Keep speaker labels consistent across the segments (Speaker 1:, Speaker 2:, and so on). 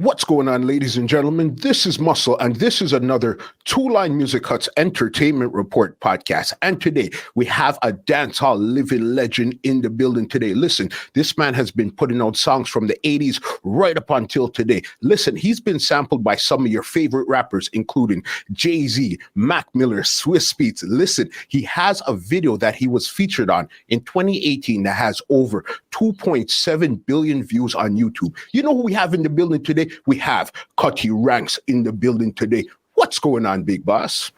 Speaker 1: What's going on, ladies and gentlemen? This is Muscle, and this is another Two Line Music Hut's Entertainment Report podcast. And today we have a dancehall living legend in the building today. Listen, this man has been putting out songs from the 80s right up until today. Listen, he's been sampled by some of your favorite rappers, including Jay-Z, Mac Miller, Swiss Beats. Listen, he has a video that he was featured on in 2018 that has over 2.7 billion views on YouTube. You know who we have in the building today? We have Cutty Ranks in the building today. What's going on, big boss?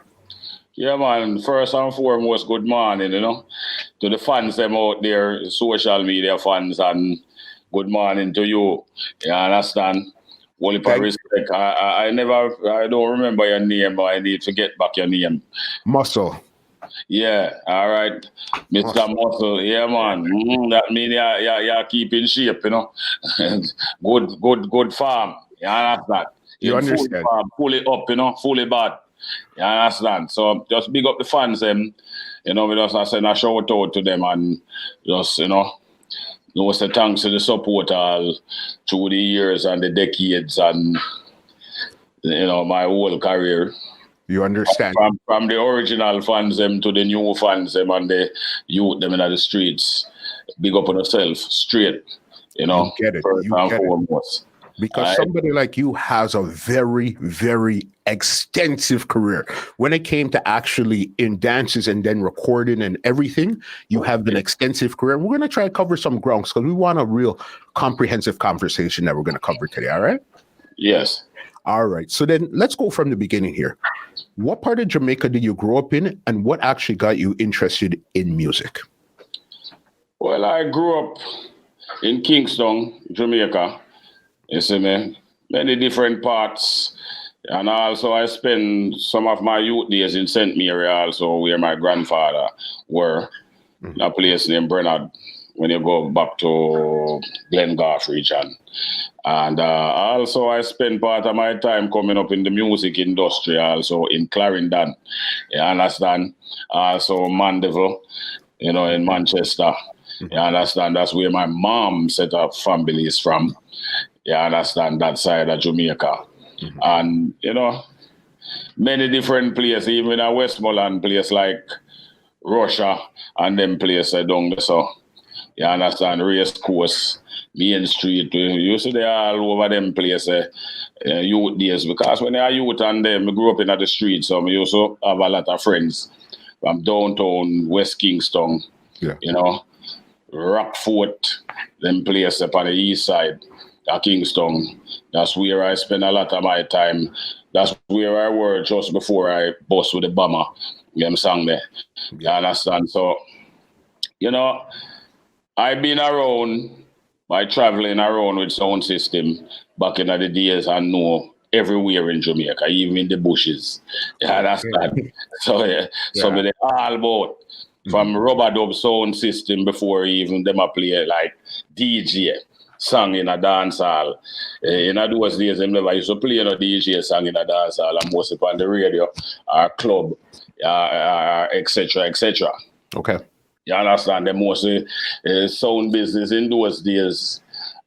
Speaker 2: Yeah, man. First and foremost, good morning, to the fans them out there, social media fans, and good morning to you. You understand? Only for respect. I don't remember your name, but I need to get back your name.
Speaker 1: Muscle.
Speaker 2: Yeah, all right. Mr. Muscle. Yeah, man. That means you're keeping shape, Good farm. You understand?
Speaker 1: You understand?
Speaker 2: Fully up, fully bad. You understand? So just big up the fans, we just send a shout out to them and just, say thanks to the support all through the years and the decades and, my whole career.
Speaker 1: You understand?
Speaker 2: From the original fans them to the new fans them and the youth them in the streets. Big up on yourself, straight,
Speaker 1: You get it.
Speaker 2: First
Speaker 1: You
Speaker 2: and
Speaker 1: get it.
Speaker 2: foremost.
Speaker 1: Because somebody like you has a very, very extensive career. When it came to actually in dances and then recording and everything, you have an extensive career. We're going to try to cover some grounds because we want a real comprehensive conversation that we're going to cover today. All right?
Speaker 2: Yes.
Speaker 1: All right. So then let's go from the beginning here. What part of Jamaica did you grow up in, and what actually got you interested in music?
Speaker 2: Well, I grew up in Kingston, Jamaica. You see me? Many different parts. And also I spent some of my youth days in St. Mary also, where my grandfather were. A place named Bernard, when you go back to Glengarth region. And also I spent part of my time coming up in the music industry also in Clarendon. You understand? Also Mandeville, in Manchester. You understand? That's where my mom set up families from. You understand? That side of Jamaica. And, many different places, even a Westmoreland place like Russia and them places down there. So, you understand? Race Course, Main Street, you see they all over them places, youth days. Because when you're youth and them, we grew up in the streets, so we also have a lot of friends from downtown, West Kingston, Rockfort, them places up on the east side. Kingston. That's where I spend a lot of my time. That's where I were just before I bust with the bomber. Them song there. You understand? So, I've been around by traveling around with sound system back in the days and know everywhere in Jamaica, even in the bushes. You understand? So some of the all about from rubber dub sound system before even them a play like DJ. Song in a dance hall. In those days, I never used to play a DJ song in a dance hall and mostly on the radio or club, etc., etc.
Speaker 1: Okay.
Speaker 2: You understand? The mostly sound business in those days,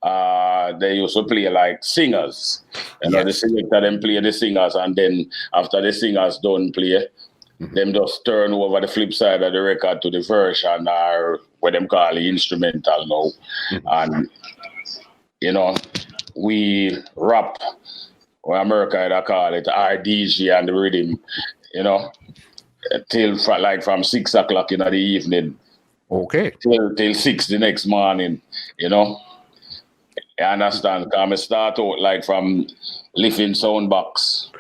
Speaker 2: they used to play like singers. The selector them play the singers, and then after the singers done play, them just turn over the flip side of the record to the version or what them call the instrumental now. And we rap, or America I call it, RDG and the rhythm, till from 6 o'clock in the evening.
Speaker 1: Okay.
Speaker 2: Till 6 the next morning, You understand? Because I start out like from lifting sound box.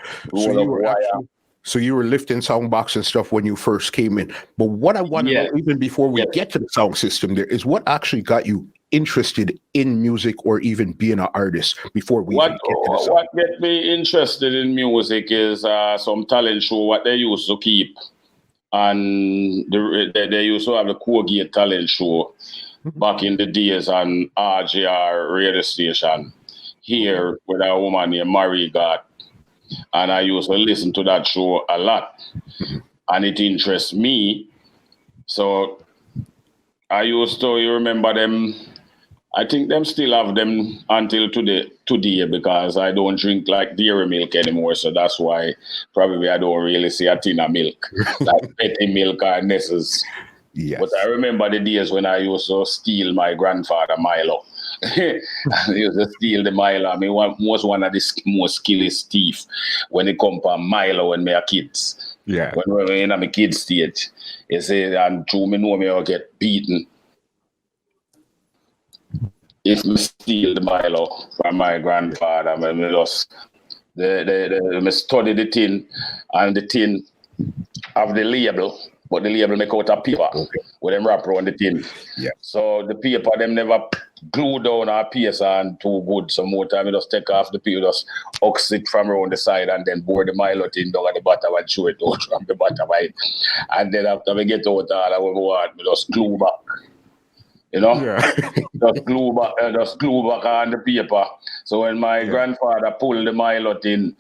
Speaker 1: So you were lifting sound box and stuff when you first came in. But what I want to know, even before we get to the sound system there, is what actually got you interested in music or even being an artist before we get to the song?
Speaker 2: What get me interested in music is some talent show what they used to keep. And they used to have the Colgate talent show back in the days on RJR radio station here with a woman named Marie got. And I used to listen to that show a lot. And it interests me. So I used to, you remember them I think them still have them until today because I don't drink like dairy milk anymore. So that's why probably I don't really see a tin of milk, like petty milk or Ness's.
Speaker 1: Yes.
Speaker 2: But I remember the days when I used to steal my grandfather Milo. I used to steal the Milo. I mean, was one of the most skillest thief when it come to Milo when we are kids.
Speaker 1: Yeah.
Speaker 2: When we were in my kids stage, you say, and true, me know me will get beaten if me steal the Milo from my grandfather. Me just me study the tin, and the tin have the label, but the label make out of paper with them wrap around the tin.
Speaker 1: Yeah.
Speaker 2: So the paper them never glue down or paste on too good. So more time you just take off the paper, just ox it from around the side and then pour the Milo tin down at the bottom and show it out from the bottom. And then after we get out all I want, we just glue back. You know?
Speaker 1: Yeah.
Speaker 2: just glue back on the paper. So when my grandfather pulled the Milo tin,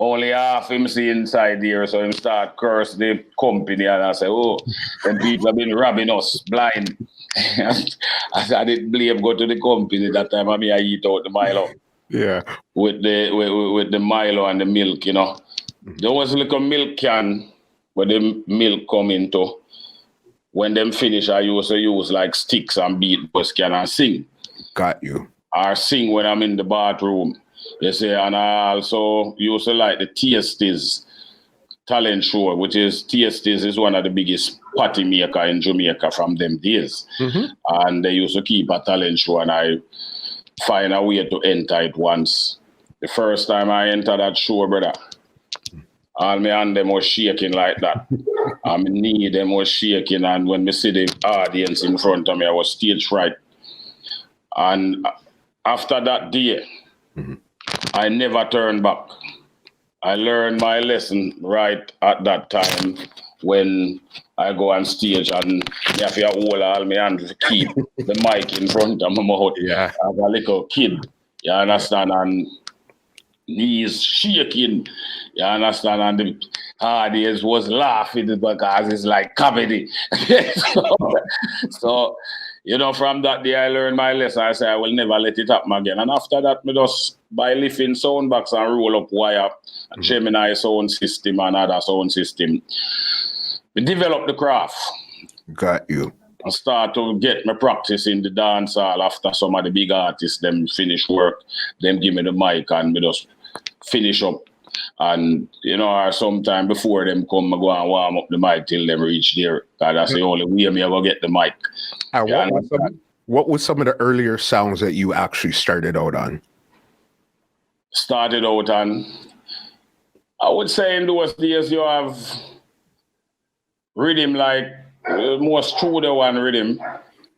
Speaker 2: only half him see inside there, so him start curse the company and I say, oh, them people have been robbing us blind. I didn't blame go to the company that time. I eat out the Milo.
Speaker 1: Yeah.
Speaker 2: With the Milo and the milk, you know. There was like a milk can where the milk come into. When them finish, I used to use like sticks and beat bus can and sing.
Speaker 1: Got you.
Speaker 2: Or sing when I'm in the bathroom. You see, and I also used to like the Tasties talent show, which is Tasties is one of the biggest party maker in Jamaica from them days.
Speaker 1: Mm-hmm.
Speaker 2: And they used to keep a talent show, and I find a way to enter it once. The first time I entered that show, brother, all my hand them was shaking like that. And my knee them was shaking, and when me see the audience in front of me, I was stage fright. And after that day, I never turned back. I learned my lesson right at that time when I go on stage and I have to hold all my hands to keep the mic in front of my mouth.
Speaker 1: Yeah.
Speaker 2: As a little kid, you understand? And knees shaking, you understand? And the audience was laughing because it's like comedy. so you know, from that day I learned my lesson. I say I will never let it happen again. And after that, me just by lifting sound box and roll up wire, Gemini sound system and other sound system, we develop the craft.
Speaker 1: Got you.
Speaker 2: I start to get my practice in the dance hall after some of the big artists, them finish work, them give me the mic and me just finish up. And, you know, or sometime before them come, I go and warm up the mic till them reach there. Because that's the only way me ever get the mic.
Speaker 1: What was some of the earlier sounds that you actually started out on?
Speaker 2: Started out on, I would say in those days you have rhythm like most studio one rhythm.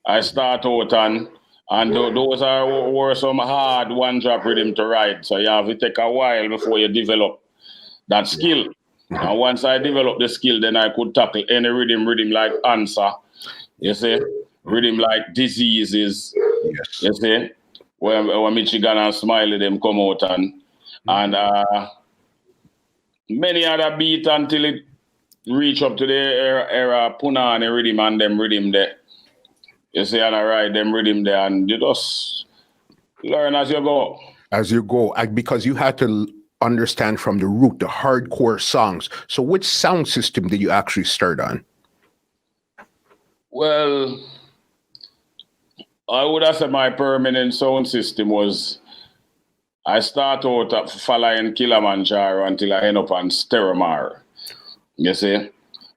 Speaker 2: I start out on, and those were some hard one-drop rhythm to write. So you have to take a while before you develop that skill. And once I developed the skill, then I could tackle any rhythm like Answer. You see? Rhythm like Diseases.
Speaker 1: Yes.
Speaker 2: You see? Where Michigan and Smiley them come out and many other beats until it reach up to the era Punani rhythm and them rhythm there. You see, and I write them rhythm there, and you just learn as you go.
Speaker 1: As you go, because you had to understand from the root, the hardcore songs. So which sound system did you actually start on?
Speaker 2: Well, I would have said my permanent sound system was, I start out at following Kilimanjaro until I end up on Sterimar. You see?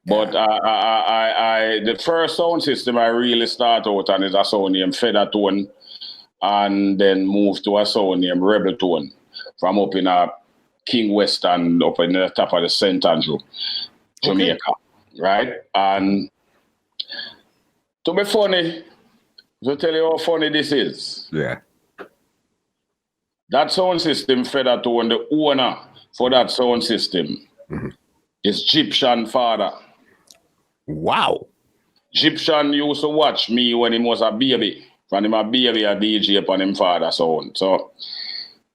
Speaker 2: But I the first sound system I really start out on is a sound named Feather Tone, and then move to a sound named Rebel Tone from up in King West and up in the top of the St. Andrew, Jamaica, right? And to be funny, to tell you how funny this is, that sound system, Feather Tone, the owner for that sound system is Egyptian father.
Speaker 1: Wow.
Speaker 2: Egyptian used to watch me when he was a baby. When he was a baby, a DJ upon him father sound. So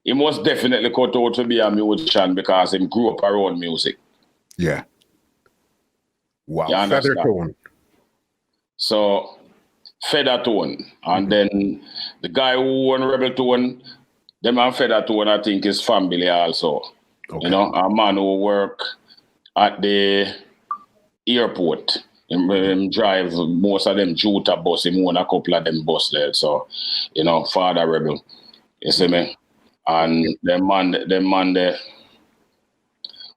Speaker 2: he must definitely cut out to be a musician because he grew up around music.
Speaker 1: Yeah. Wow. Feather Tone.
Speaker 2: So Feather Tone. And then the guy who won Rebel Tone, them and Feather Tone, I think, is family also.
Speaker 1: Okay.
Speaker 2: You know, a man who work at the airport. Him drive most of them Juta bus, him own a couple of them bus there. So, you know, Father Rebel. You see me? And them man there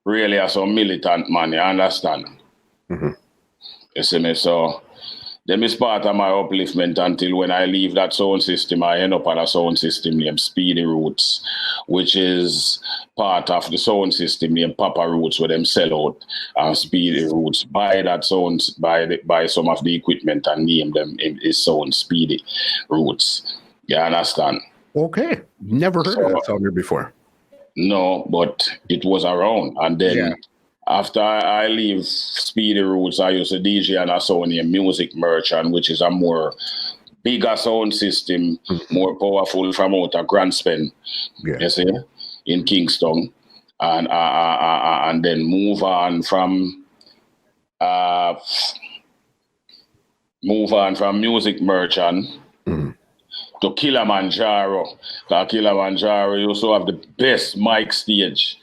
Speaker 2: really are some militant man, you understand? You see me? So them is part of my upliftment until when I leave that sound system, I end up on a sound system named Speedy Roots, which is part of the sound system named Papa Roots, where them sell out and Speedy Roots buy that sound, buy some of the equipment and name them is sound Speedy Roots. You understand?
Speaker 1: Okay. Never heard of that sounder before.
Speaker 2: No, but it was around. And then after I leave Speedy Roots, I used to DJ on a sound named Music Merchant, which is a more bigger sound system, more powerful from out of Grand Spen, you see, in Kingston. And then move on from Music Merchant to Kilimanjaro. Kilimanjaro used to have the best mic stage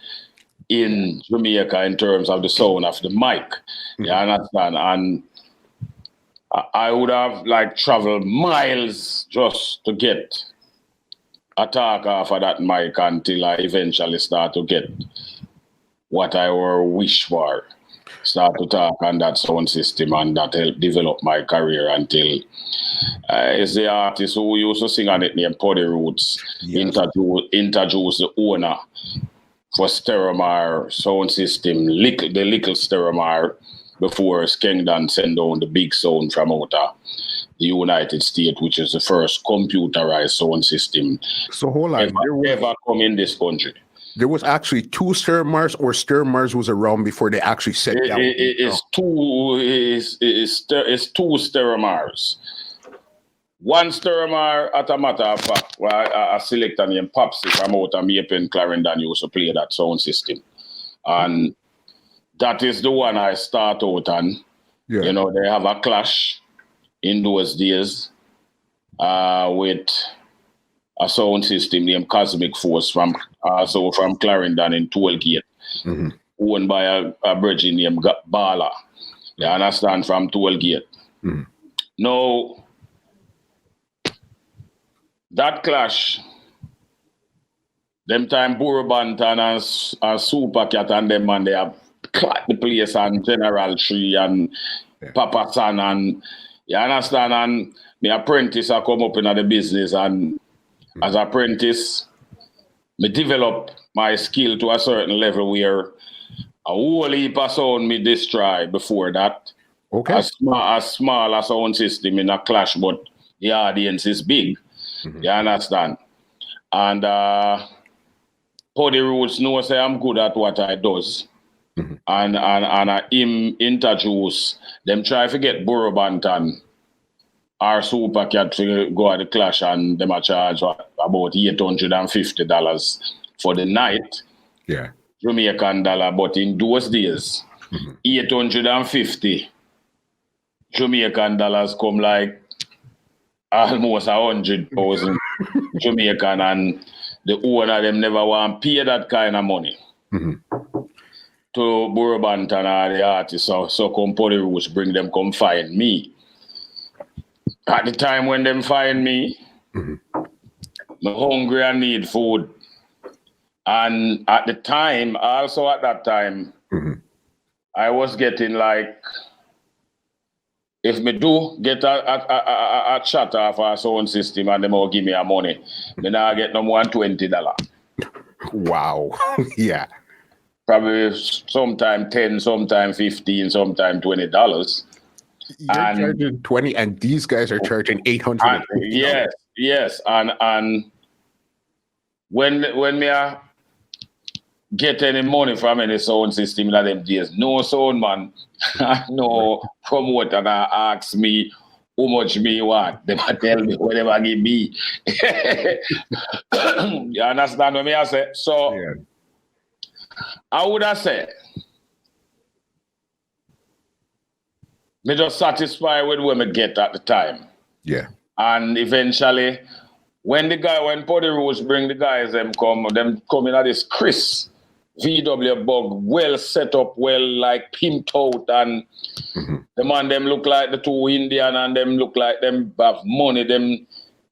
Speaker 2: in Jamaica in terms of the sound of the mic. You understand? And I would have like traveled miles just to get a talk off of that mic until I eventually start to get what I were wish for. Start to talk on that sound system, and that helped develop my career until it's the artist who used to sing on it named Poddy Roots introduced the owner for Stereomar sound system, the little Stereomar, before Skengdan sent down the big sound from out of the United States, which is the first computerized sound system
Speaker 1: So hold on.
Speaker 2: ever come in this country.
Speaker 1: There was actually two Stereomars, or Stereomars was around before they actually set down.
Speaker 2: It's two Stereomars. One Stereomar, at a matter of fact, where a selector named Popsy from out of Maypen, Clarendon used to play that sound system. And that is the one I start out on. Yeah. You know, they have a clash in those days with a sound system named Cosmic Force from Clarendon in Tollgate, owned by a virgin named Bala. You understand? From Tollgate. Now, that clash, them time Burro Banton and Super Cat and them, and they have clapped the place, and General Tree and Papa San, and you understand? And my apprentice I come up in the business, and as apprentice, me develop my skill to a certain level where a whole heap of sound me destroy before that.
Speaker 1: Okay.
Speaker 2: As small a sound system in a clash, but the audience is big. You understand? And Poddy Roots knows say I'm good at what I does. And him introduce them try to get Burro Banton or Super Cat to go at the clash, and them a charge about $850 for the night.
Speaker 1: Yeah.
Speaker 2: Jamaican dollar, but in those days, 850 Jamaican dollars come like almost 100,000 Jamaican, and the owner them never want to pay that kind of money to Burro Banton or the artist. So come Poddy Roots bring them come find me. At the time when them find me, I'm hungry and need food. And at that time, I was getting like, if me do get a shot off a sound system and them all give me a money, then I get no more than $20.
Speaker 1: Wow. Yeah.
Speaker 2: Probably sometime 10, sometime 15, sometime $20.
Speaker 1: You're charging 20, and these guys are charging $800.
Speaker 2: Yes. And when me get any money from any sound system in them days, no sound man, no promoter ask me how much me want. They tell me whatever give me. You understand what I say? So I would have said, me just satisfied with what me get at the time.
Speaker 1: Yeah.
Speaker 2: And eventually, when Pody Roots bring the guys, them come in at this Chris VW bug, well set up, well like pimped out, and the man them look like the two Indian, and them look like them have money, them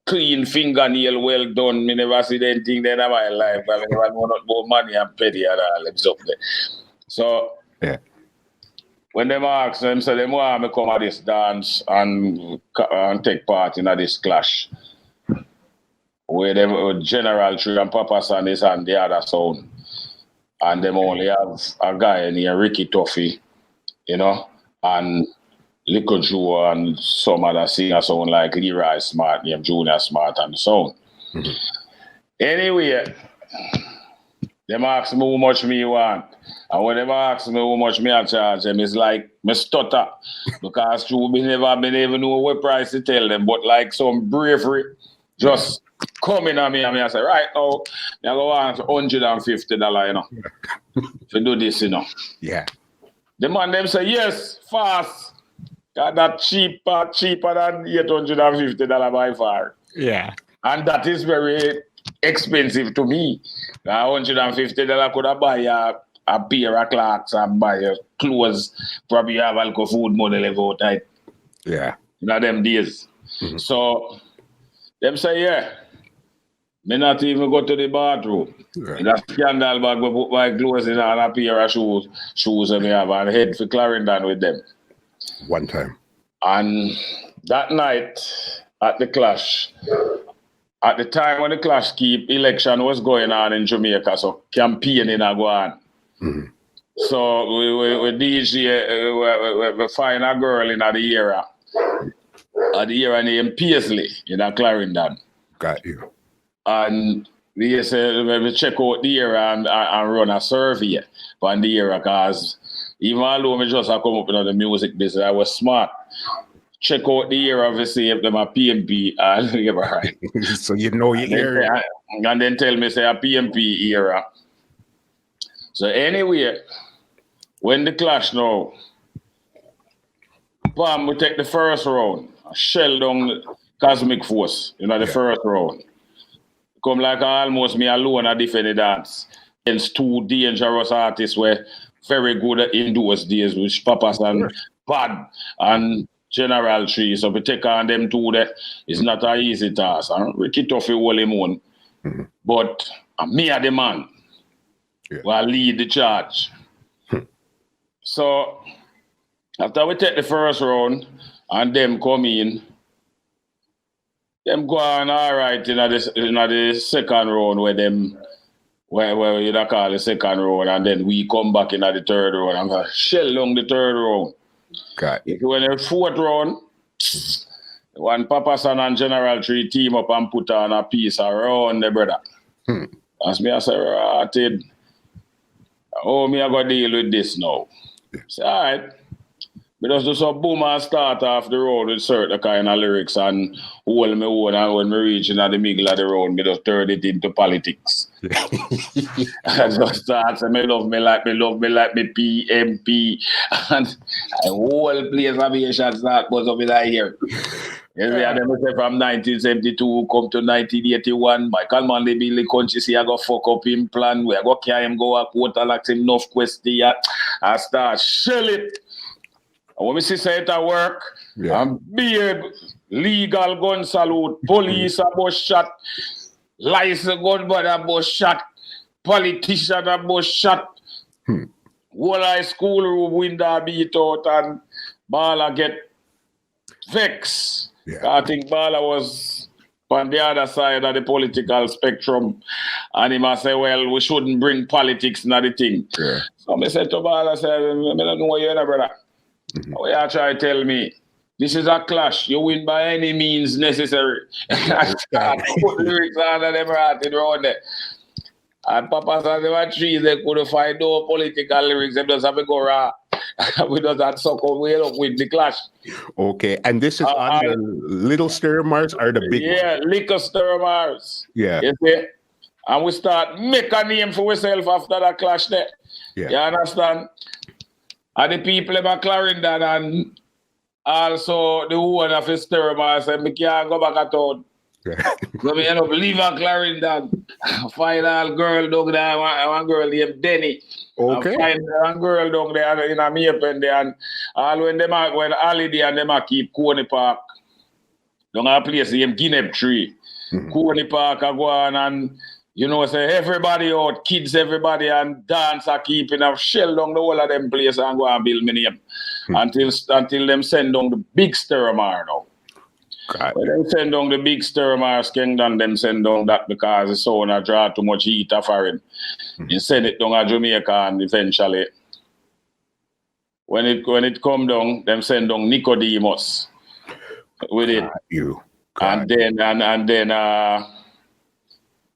Speaker 2: clean fingernail, well done. Me never see anything there in my life, but I never know not about money and petty and all them stuff there. So
Speaker 1: Yeah.
Speaker 2: when them ask them, say them want me come at this dance and take part in this clash. Where them with General Tree and Papa San is on the other sound. And them only have a guy named Ricky Toffee, you know, and Little Joe and some other singer sound like Leroy Smart, named Junior Smart and so on. Anyway, them ask me how much me want. And when they ask me how much me I charge them, it's like me stutter. Because true, me never been even know what price to tell them. But like some bravery just coming at me and I say, right now, I go on $150, you know. To do this, you know.
Speaker 1: Yeah.
Speaker 2: The man them say, yes, fast. Got that cheaper than $850 by far.
Speaker 3: Yeah.
Speaker 2: And that is very expensive to me. $150 could have buy a pair of clocks and buy clothes. Probably have alcohol food money left out, right?
Speaker 1: Yeah.
Speaker 2: In them days. So them say, yeah. Me not even go to the bathroom.
Speaker 1: Right.
Speaker 2: In a scandal bag, we put my clothes in and a pair of shoes and me have and head for Clarendon with them.
Speaker 1: One time.
Speaker 2: And that night at the clash, at the time when the clash keep election was going on in Jamaica, so campaigning a go on. So we DJ, we find a girl in the era named Paisley in a Clarendon.
Speaker 1: Got you.
Speaker 2: And we say we check out the era and run a survey on the era, because even though I just come up in the music business, I was smart. Check out the era to see if them a PMP and right.
Speaker 1: So you know your area.
Speaker 2: And then tell me say a PMP era. So anyway, when the clash now, bam, we take the first round, shell down the Cosmic Force, the first round. Come like almost me alone at defend the dance against two dangerous artists were very good in those days, which Papas and Bad and General Tree. So we take on them two there. It's not an easy task. And Ricky Toffee hold him on. But me are the man who will lead the charge. So after we take the first round and them come in, them go on all right in the second round where you call the second round, and then we come back in the third round and go shell down the third round.
Speaker 1: Got it.
Speaker 2: When the fourth round, when Papa San and General Tree team up and put on a piece around the brother. As me I say, Ratted, oh me I go deal with this now. Say, all right. We just do some boom and start off the road with certain kind of lyrics and hold me on, and when we reach in the middle of the road, we just turn it into politics. I just start saying, me love me like me PMP, and the whole place of Asian start buzz up in the ear. Yes, we had them say from 1972 come to 1981. Michael Manley Billy Country see I go fuck up him plan. We go carry him go up water like him enough question. I start shell it. And when we see say it at work, and be a legal gun salute, police about shot, license gun but about shot, politician about shot, whole high school room window beat out, and Bala get vexed. I think Bala was on the other side of the political spectrum, and he must say, well, we shouldn't bring politics in the thing. So I said to Bala, I said, I don't know what you're brother. Oh, you try to tell me this is a clash. You win by any means necessary. I put lyrics on and them right around there. And Papa said there were trees they couldn't find no political lyrics. They just have to go raw. We just had suck up way up with the clash.
Speaker 1: Okay, and this is on the little stir Mars or the big
Speaker 2: one? Little stir Mars.
Speaker 1: Yeah.
Speaker 2: You see? And we start make a name for ourselves after that clash there. You understand? And the people in Clarendon also the one of his Stereomar said, I can't go back at all. So me end up leave a Clarendon. Find a girl down there, one girl named Denny.
Speaker 1: Okay.
Speaker 2: And find one girl down there in a Mapen there. And all when holiday and them a keep Coney Park. Down a place named Guinea Tree. Coney Park I go on and say everybody out, kids everybody and dance are keeping a shell down the whole of them place and go and build me name. Until them send down the big Stereomar now. When them send down the big Stereomar Skengdon, them send down that because the sauna draw too much heat of foreign. You send it down to Jamaica and eventually when it come down, them send down Nicodemus with it. And then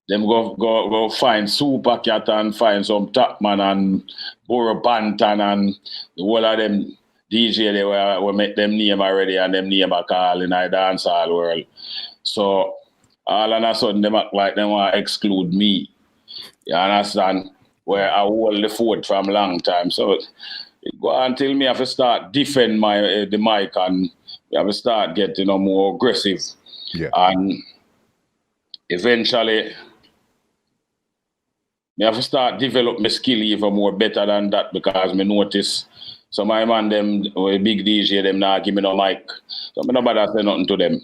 Speaker 2: them go find Super Cat and find some Tapman and Borough Bantan and the whole of them DJ they will make them name already and them name a call in the dancehall world. So all of a sudden them act like they want to exclude me. You understand? Where I hold the fort from long time. So it go until me have to start defend the mic and we have to start getting more aggressive.
Speaker 1: Yeah.
Speaker 2: And eventually me have to start develop my skill even more better than that because me notice so my man, them big DJ, them not give me no mic. So me no bother say nothing to them.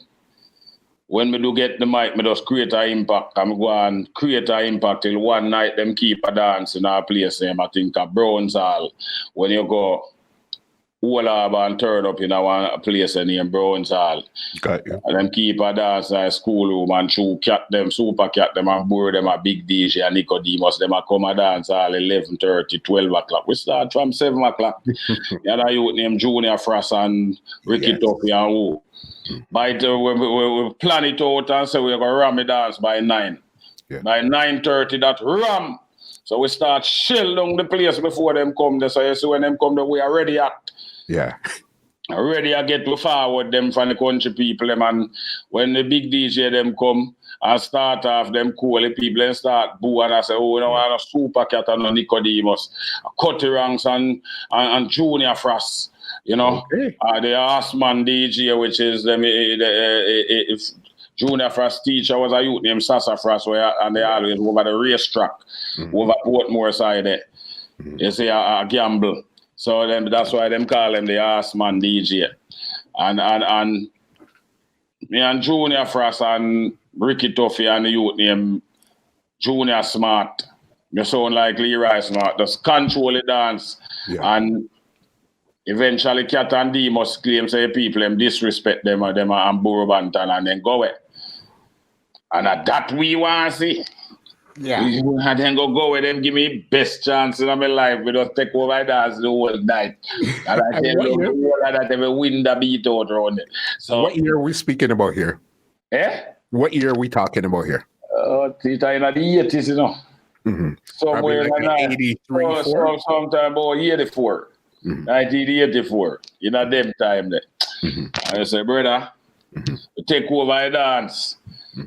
Speaker 2: When me do get the mic, me just create an impact. I'm go and create an impact till one night them keep a dance in our place. I think a Browns Hall. When you go whole and turn up in a place named Browns Hall.
Speaker 1: Got you.
Speaker 2: And them keep a dance in a schoolroom and True Cat them, Super Cat them and Burr them a big DJ and Nicodemus them a come a dance all 11:30, 12 o'clock. We start from 7 o'clock. The other youth named Junior Frost and Ricky Tuffy and who. By the we plan it out and say we're gonna ram the dance by 9.
Speaker 1: Yeah.
Speaker 2: By 9:30 that ram. So we start shell down the place before them come there. So you see when them come there, we are ready at.
Speaker 1: Yeah.
Speaker 2: Already I get to forward them from the country people them and when the big DJ them come and start off them cool the people and start boo and I say, oh, no, I'm a Super Cat and no Nicodemus, Cutty Ranks and Junior Frost,
Speaker 1: Okay.
Speaker 2: The Assman DJ, which is them if Junior Frost teacher was a youth named Sasa Frost and they always over the racetrack, over Portmore side there. You see a gamble. So that's why them call him the Assman DJ. And me and Junior Frost and Ricky Tuffy and the youth named Junior Smart. You sound like Leroy Smart. Just control the dance.
Speaker 1: Yeah.
Speaker 2: And eventually Cat and D must claim say people them disrespect them and Borough Bantan and then go away. And that we want to see.
Speaker 3: Yeah.
Speaker 2: And then go with them, give me best chance in my life. We just take over dance the whole night. And I tell you that they will win the beat out around it. So
Speaker 1: What year are we speaking about here? What year are we talking about here?
Speaker 2: It's in the 80s,
Speaker 1: Mm-hmm.
Speaker 2: Somewhere
Speaker 1: Probably like
Speaker 2: in
Speaker 1: 83, 4?
Speaker 2: sometime about 84. 1984. You know them time there. I say, brother, take over the dance.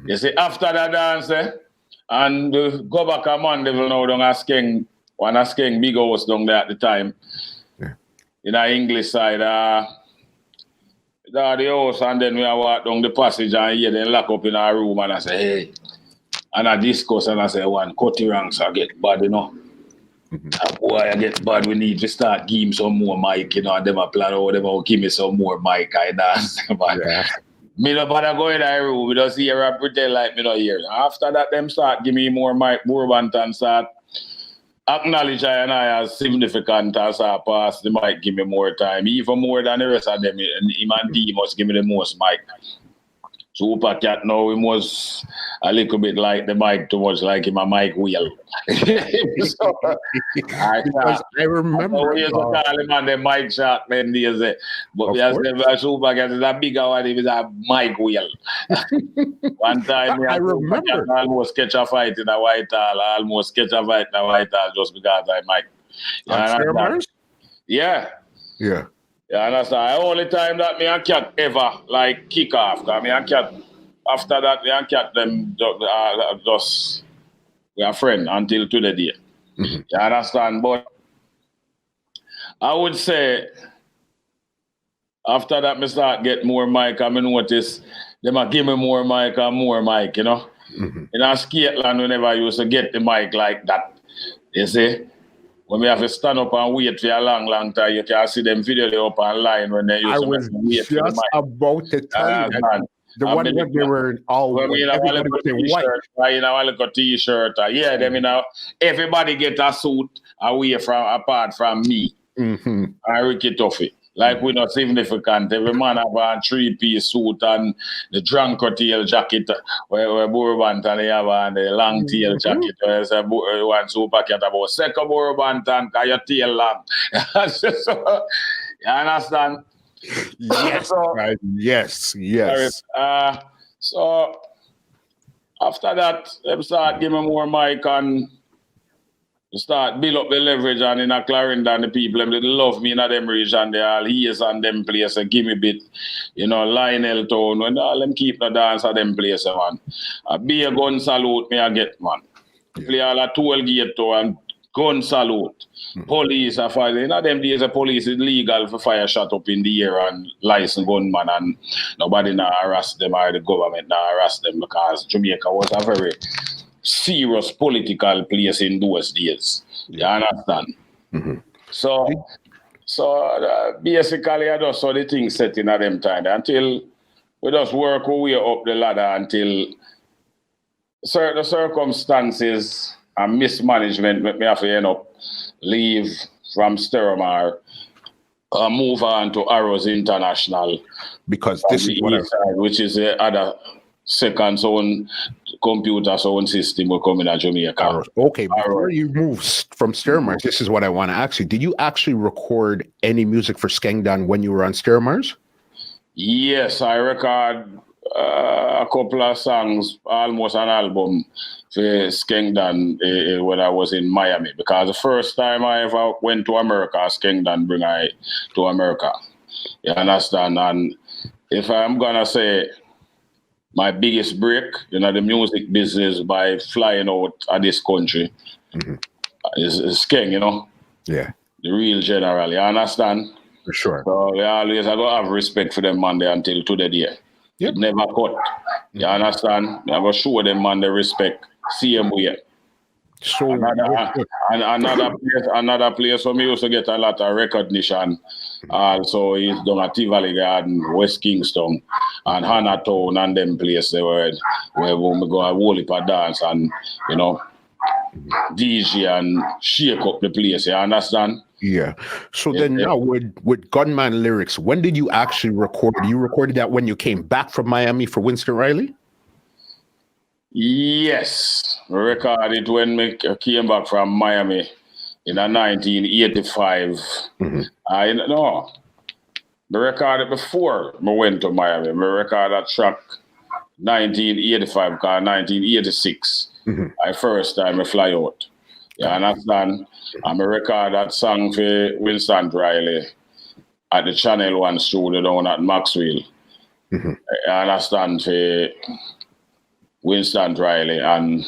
Speaker 2: You see, after the dance, and go back a man devil now down a Skeng, one a Skeng big house down there at the time.
Speaker 1: Yeah.
Speaker 2: In the English side, the house, and then we walk down the passage and here then lock up in our room and I say, hey. And I discuss and I say, one, Cutty Ranks, I get bad, Boy, I get bad, we need to start give him some more mic, and them a plan, them will give me some more mic, I dance.
Speaker 1: Yeah.
Speaker 2: Me no bother go in that room. We just hear and pretend like me not hear. After that, them start give me more mic, more and start acknowledge I and I as significant as I pass the mic, give me more time. Even more than the rest of them. And him and D must give me the most mic. Super Cat now, he must a little bit like the mic too much, like him a mic wheel.
Speaker 1: Because I remember.
Speaker 2: We used to call him on the mic shot then days. But we have a Super Cat is a bigger one, he is a mic wheel. One time
Speaker 1: I remember.
Speaker 2: I almost catch a fight in a Whitehall. Just because I mic. Yeah.
Speaker 1: Yeah.
Speaker 2: Yeah, and that's the only time that me and Cat ever like kick off. Cause me and Cat, after that, me and Cat them just we are friends until to the day. You understand? But I would say After that, me start get more mic, and me notice them a give me more mic and more mic, you know. In our Skateland, we never used to get the mic like that. You see? When we have to stand up and wait for a long, long time, you can see them video they up online when they used
Speaker 1: I
Speaker 2: to
Speaker 1: was
Speaker 2: wait for the
Speaker 1: just
Speaker 2: mic.
Speaker 1: about to tell you that. The one that they were all
Speaker 2: when we in our
Speaker 1: everybody
Speaker 2: little
Speaker 1: was in white.
Speaker 2: t-shirt, in our little t-shirt, yeah, them you know, everybody get a suit away from apart from me. And Ricky Tuffy. Like we're not significant. Every man have a 3-piece suit and the drunker tail jacket where Bourbon and they have on the long tail jacket where it's one super cat about second Bourbon and your tail long. So, you understand?
Speaker 1: Yes,
Speaker 2: So,
Speaker 1: right. Yes.
Speaker 2: So after that, them start giving me more mic and start build up the leverage, and in a Clarendon, the people them they love me in a them region, they all hears and them place and give me bit, you know, Lionel Town, when all them keep the dance at them place, man. Be a gun salute me I get, man. Play all a toll gate to and gun salute. Police are fighting. You know, them days the police is legal for fire shot up in the air and license gunman, and nobody now harass them or the government now harass them, because Jamaica was a very serious political place in those days. You understand? So basically I just saw the thing setting at them time until we just work our way up the ladder until certain circumstances and mismanagement make me have to end up leave from Sterimar and move on to Arrows International.
Speaker 1: Because this is what
Speaker 2: which is the other second sound computer sound system will come in Jamaica.
Speaker 1: Okay, before you move from Sterimars, this is what I want to ask you. Did you actually record any music for Skengdan when you were on Sterimars?
Speaker 2: Yes, I record a couple of songs, almost an album for Skengdan when I was in Miami, because the first time I ever went to America, Skengdan bring I to America. You understand? And if I'm gonna say my biggest break, you know, the music business by flying out of this country is Skeng, you know?
Speaker 1: Yeah.
Speaker 2: The real general, you understand?
Speaker 1: For sure.
Speaker 2: So I go have respect for them, man, there until to the day.
Speaker 1: Yep.
Speaker 2: It never cut. You understand? I go show them, man, the respect. Same way.
Speaker 1: So
Speaker 2: another place where me used to get a lot of recognition. Also, he's done at Tivoli Garden, West Kingston, and Hannah Town, and them places where we go a whole heap of dance and, you know, DJ and shake up the place. You understand?
Speaker 1: Yeah. So then now with Gunman Lyrics, when did you actually record? You recorded that when you came back from Miami for Winston Riley?
Speaker 2: Yes. We recorded when we came back from Miami in 1985. I know. We recorded before we went to Miami. We recorded that track 1985, because 1986. My first time I fly out. You understand? And I record that song for Winston Riley at the Channel 1 studio down at Maxwell. You understand? For Winston Riley, and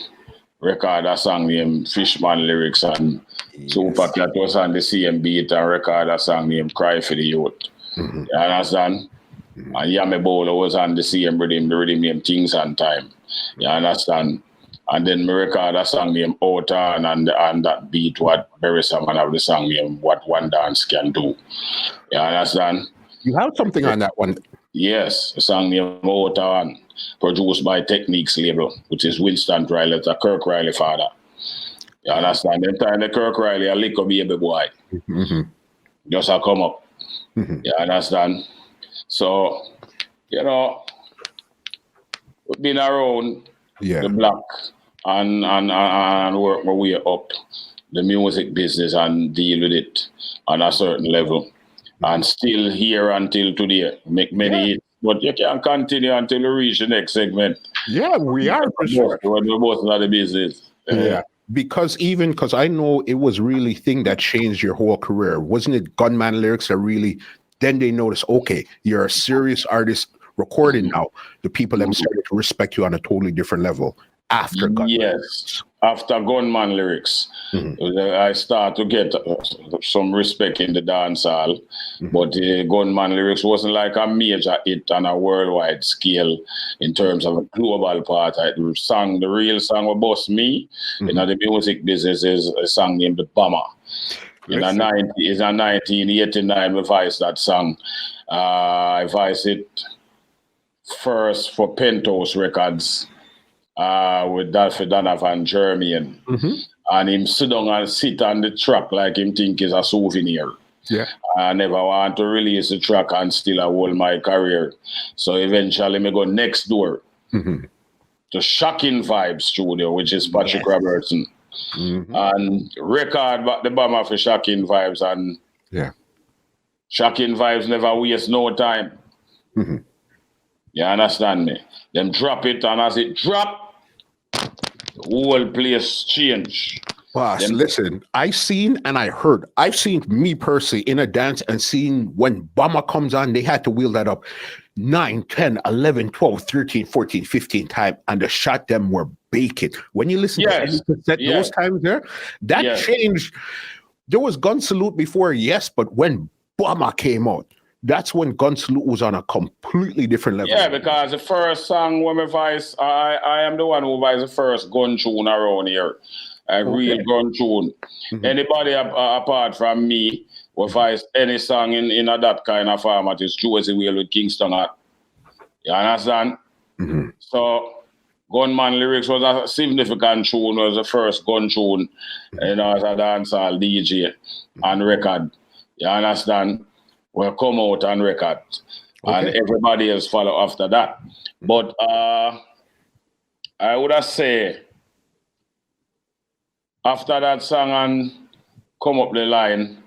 Speaker 2: record a song named Fishman Lyrics, and Super Cat was on the same beat and record a song named Cry for the Youth. You understand? And Yami Bowler was on the same rhythm, the rhythm named Things and Time. You understand? And then we record a song named Outer, and that beat what Barry Salmon have the song named What One Dance Can Do. You understand?
Speaker 1: You have something on that one.
Speaker 2: Yes, a song named Outer, and produced by Techniques label, which is Winston Riley, the Kirk Riley father. You understand? Them time the Kirk Riley a little baby boy. Just a come up. You understand? So, you know, we've been around the block and work my way up the music business and deal with it on a certain level. And still here until today. Make many hits. But you can continue until you reach the next segment.
Speaker 1: Yeah, we are for sure.
Speaker 2: We're both in the business.
Speaker 1: Yeah. Because I know it was really thing that changed your whole career. Wasn't it Gunman Lyrics that really, then they noticed, okay, you're a serious artist recording now. The people them started to respect you on a totally different level. after Gunman.
Speaker 2: Yes, after Gunman lyrics, I start to get some respect in the dancehall. But Gunman lyrics wasn't like a major hit on a worldwide scale in terms of a global part. The real song was Bust Me. In the music business is a song named The Bomber. In 1989, we voiced that song. I voiced it first for Penthouse Records with Daffy Donovan Jermaine. And him sit down and sit on the track like him think is a souvenir.
Speaker 1: Yeah.
Speaker 2: I never want to release the track and still hold my career. So eventually me go next door to Shocking Vibes Studio, which is Patrick Robertson. And record back the bomber for Shocking Vibes, and Shocking Vibes never waste no time. You understand me? Them drop it, and as it drop, the whole place change.
Speaker 1: Boss, listen, I've seen me personally in a dance and seen when Bomber comes on, they had to wheel that up 9, 10, 11, 12, 13, 14, 15 times, and the shot them were baking. When you listen to any cassette those times there, that changed. There was Gun Salute before, yes, but when Bomber came out, that's when Gun Salute was on a completely different level.
Speaker 2: Yeah, because the first song when I voice, I am the one who voiced the first gun tune around here. A real gun tune. Anybody apart from me who voice any song in that kind of format is Josie Whale with Kingston Hat. You understand? So Gunman lyrics was a significant tune, was the first gun tune, as a dancehall DJ and record. You understand? Will come out on record. And everybody else follow after that. But I would have say after that song and come up the line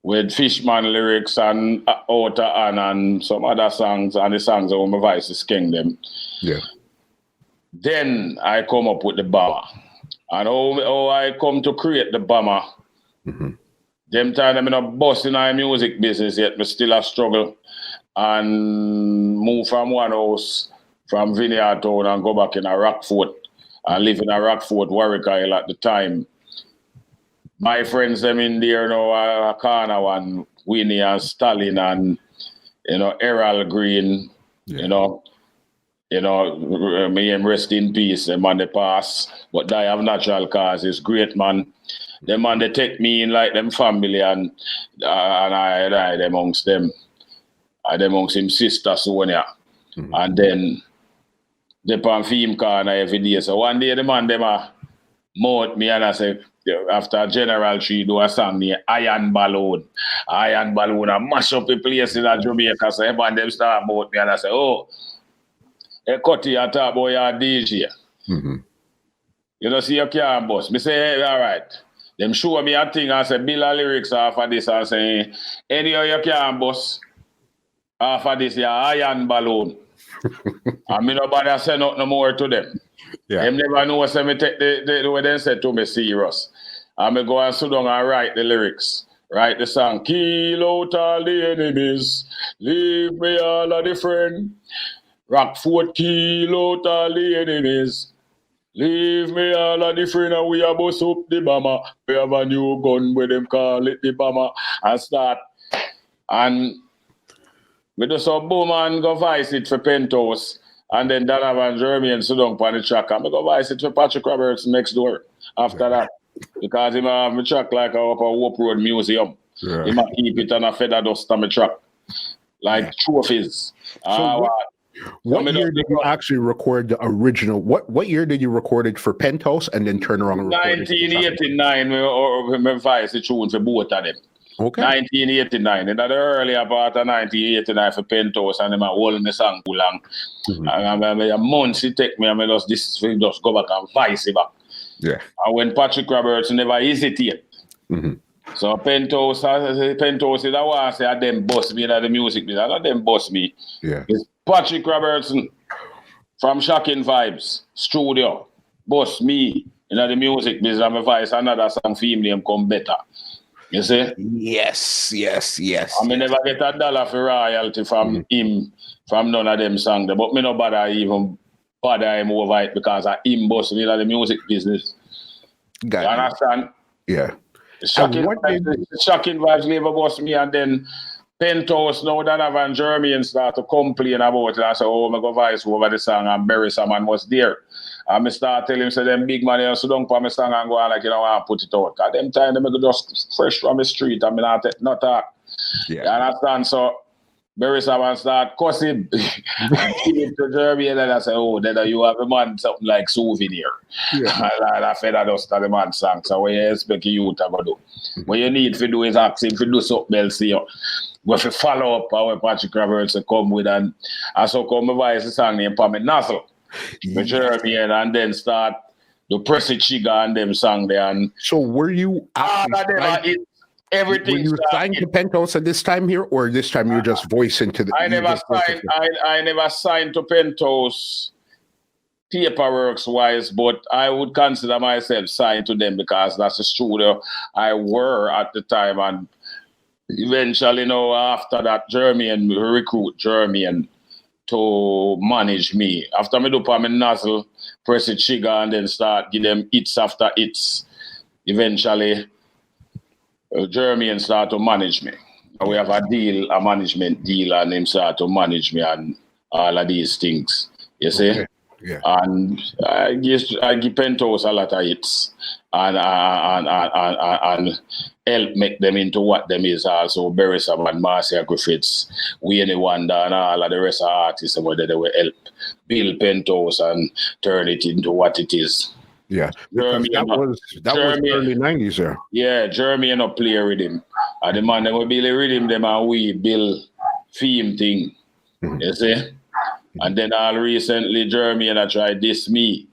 Speaker 2: with Fishman lyrics and Outer Ann and some other songs and the songs that my voice is king them.
Speaker 1: Yeah.
Speaker 2: Then I come up with the Bomber. And how I come to create the Bomber. Them time I'm not busting our music business yet, but still a struggle. And move from one house from Vineyard Town and go back in a Rockfort. I live in a Rockfort, Warwick Isle at the time. My friends, them in there now, Kana and Winnie and Stalin and, Errol Green, me and rest in peace, them on the pass. But die of natural causes, great man. Them man, they take me in like them family and I died amongst them. I amongst him sister Sonia. And then they pan film corner every day. So one day the man them mouth me and I say, after General Tree do a song named Iron Balloon. Iron Balloon and mash up the place in Jamaica. So everyone them start mouth me and I say, oh, hey, Cutty, I talk about your DJ. You know, see you can't boss. Me say, hey, all right. Them show me a thing and say, bill a lyrics off of this and say, anyhow you can't boss off of this, your Iron Balloon. And me nobody say nothing more to them. Them never know say me take the way they say to me serious. And me go and sit down and write the lyrics. Write the song. Kill out all the enemies. Leave me all of the friend. Rockfort, kill out all the enemies. Leave me all of the friend and we a bust up the Bomber. We have a new gun where them call it the Bomber. And start. And we do some boom and go voice it for Penthouse. And then Donovan Jermaine sit down on the track. And I go voice it for Patrick Robertson next door after that. Because he have my track like a Hope Road Museum. He might keep it on a feather dust on my track. Like trophies.
Speaker 1: So what year did you actually record the original? What year did you record it for Penthouse and then turn around and record
Speaker 2: 1989, we voice the tune for both of them.
Speaker 1: Okay.
Speaker 2: 1989. In the earlier part of 1989 for Penthouse, and I'm holding the song too long. And a month it take me, and I just go back and voice it back.
Speaker 1: Yeah.
Speaker 2: And when Patrick Robertson never hesitate. So Penthouse is I want to say them boss me in the music business. Not them boss me.
Speaker 1: Yeah.
Speaker 2: It's Patrick Robertson from Shocking Vibes Studio. Boss me in the music business. I'm a voice another song film name come better. You see?
Speaker 1: Yes.
Speaker 2: I never get $1 for royalty from him, from none of them songs. But me no bother even bother him over it because I him boss me in the music business. You
Speaker 1: Got you.
Speaker 2: understand?
Speaker 1: Yeah.
Speaker 2: Shocking
Speaker 1: what
Speaker 2: vibes never boss me, and then Penthouse now that have and Jeremy start to complain about it. I say, oh, I go voice over the song and Barry Salmon was there. And I start telling him, say, them big man, you sit down for my song and go on like, you know, I put it out. Because them time, they go just fresh from the street and I not talk.
Speaker 1: Yeah.
Speaker 2: You understand? So, Barry Salmon start cussing and give it to Jeremy, and then I say, oh, then you have a man something like souvenir.
Speaker 1: Yeah.
Speaker 2: And I fed that us to the man song. So what you expect you to go do? What you need to do is ask him to do something else here. We have to follow up our Patrick Roberts come with, and I so come my voice a song named Pamit Nassel. Jeremy, and then start the Pressy Chiga and them song there. And
Speaker 1: so were you
Speaker 2: everything?
Speaker 1: Were you signed to Penthouse at this time here, or this time you're just voicing to the?
Speaker 2: I never signed to Penthouse paperwork wise, but I would consider myself signed to them because that's the studio I were at the time, and eventually, after that, Jeremy recruit Jeremy to manage me. After me do Pamit Nassel, press it trigger, and then start give them hits after hits. Eventually, Jeremy start to manage me. We have a management deal, and him start to manage me and all of these things. You see?
Speaker 1: Okay. Yeah.
Speaker 2: And I give Penthouse a lot of hits and help make them into what them is also. Barry Salmon, Marcia Griffiths, Wayne Wonder, and all of the rest of artists where they will help build Penthouse and turn it into what it is.
Speaker 1: Yeah, because that was early 90s there.
Speaker 2: Yeah, Jeremy play rhythm. And the man they will build a rhythm them and we build theme thing. Mm-hmm. You see? And then all recently, Jeremy and I tried this me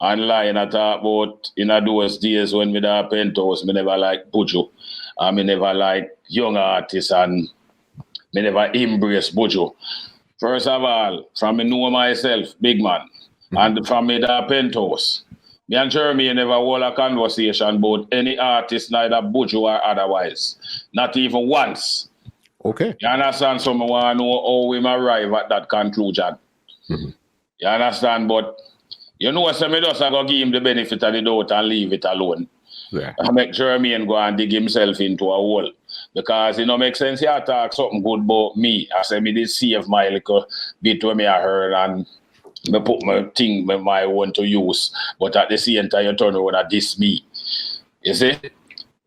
Speaker 2: online. I talk about in those days when we da Penthouse, me never like Buju. And me never like young artists and me never embrace Buju. First of all, from me know myself, big man, and from me da Penthouse, me and Jeremy never hold a conversation about any artist, neither Buju or otherwise. Not even once.
Speaker 1: Okay.
Speaker 2: You understand? So I want to know how we arrive at that conclusion. Mm-hmm. You understand? But you know, so me just go give him the benefit of the doubt and leave it alone.
Speaker 1: Yeah.
Speaker 2: I make Jeremy go and dig himself into a hole. Because it don't make sense. He talk something good about me. I say me did save my little bit when me I heard and me put my thing with my own to use. But at the same time, you turn around and diss me. You see?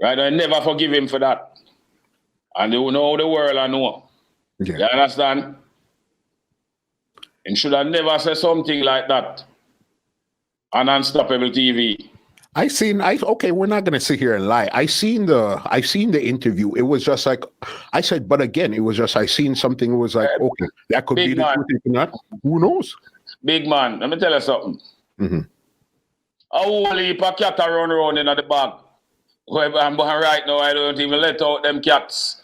Speaker 2: Right? I never forgive him for that. And you know the world I know. Yeah. You understand? And should have never said something like that on Unstoppable TV.
Speaker 1: Okay, we're not gonna sit here and lie. I seen the interview. It was just like I said, but again, it was just I seen something. It was like, okay, that could be the truth, not. Who knows?
Speaker 2: Big man, let me tell you something. Mm-hmm. A whole heap of cat run in the bag. I'm right now, I don't even let out them cats.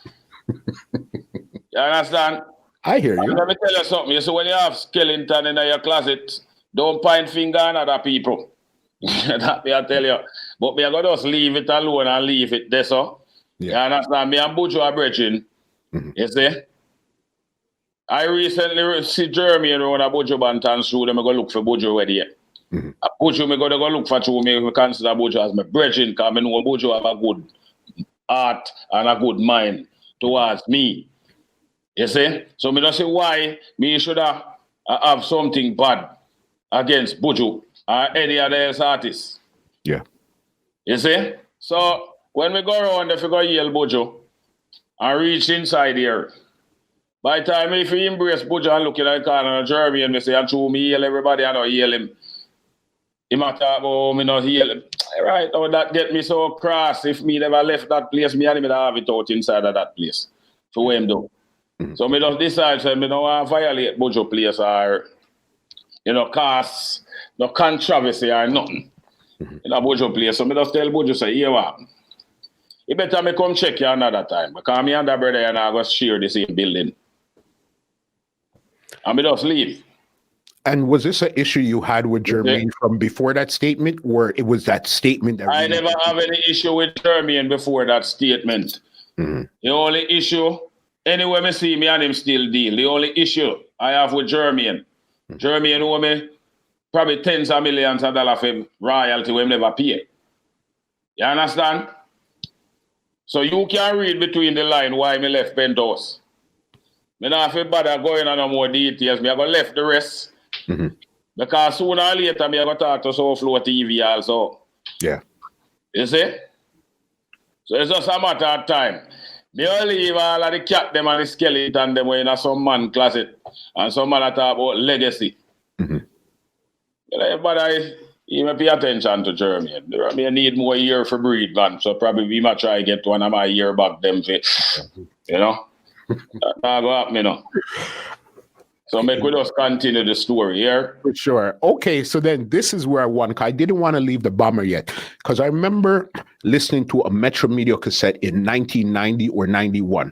Speaker 2: You understand?
Speaker 1: I hear you.
Speaker 2: Let me tell you something. You see, when you have skeleton in your closet, don't point finger on other people. That me I tell you. But me I go just leave it alone and leave it there, so. Yeah. You understand? Me and Buju are brethren. Mm-hmm. You see? I recently see Jeremy around a Buju Bantan show. Them I go look for Buju already. Mm-hmm. Buju, me go look for you. Me consider Buju as my brethren because I know Buju have a good heart and a good mind towards me. You see? So me don't see why me should have something bad against Buju or any other artist.
Speaker 1: Yeah.
Speaker 2: You see? So when we go around, if we go yell Buju and reach inside here, by the time if you embrace Buju and look at the corner of Jeremy and me say, I'm true, me yell everybody, I don't yell him. He might talk about me not yell him. Right, oh, that get me so cross. If me never left that place, me and him have it out inside of that place. For what him do. Mm-hmm. So me just decide, so me don't want to violate Buju place or, cause no controversy or nothing. Mm-hmm. In a Buju place. So me just tell Buju, say, here what? You better me come check you another time. Because me and that brother and I go share the same building. And me just leave.
Speaker 1: And was this an issue you had with Jermaine from before that statement, or it was that statement? That
Speaker 2: I never have any issue with Jermaine before that statement. Mm-hmm. The only issue, anywhere me see me and him still deal. The only issue I have with Jermaine, Jermaine know me probably tens of millions of dollars for royalty we never pay. You understand? So you can read between the line why me left Penthouse. Me not have to bother going on no more details. Me I go left the rest.
Speaker 1: Mm-hmm.
Speaker 2: Because sooner or later me I go talk to Soulflow TV also.
Speaker 1: Yeah.
Speaker 2: You see? So it's just a matter of time. Me only leave all of the cat them and the skeleton them in some man closet. And some man talk about legacy.
Speaker 1: Mm-hmm.
Speaker 2: You know, everybody even pay attention to Jeremy. Jeremy need more year for breed, man. So probably we might try to get one of my year back them for, you know. That's not go happen, you know. So make we just continue the story here.
Speaker 1: For sure. Okay, so then this is where I didn't want to leave the bomber yet, because I remember listening to a Metro Media cassette in 1990 or 91.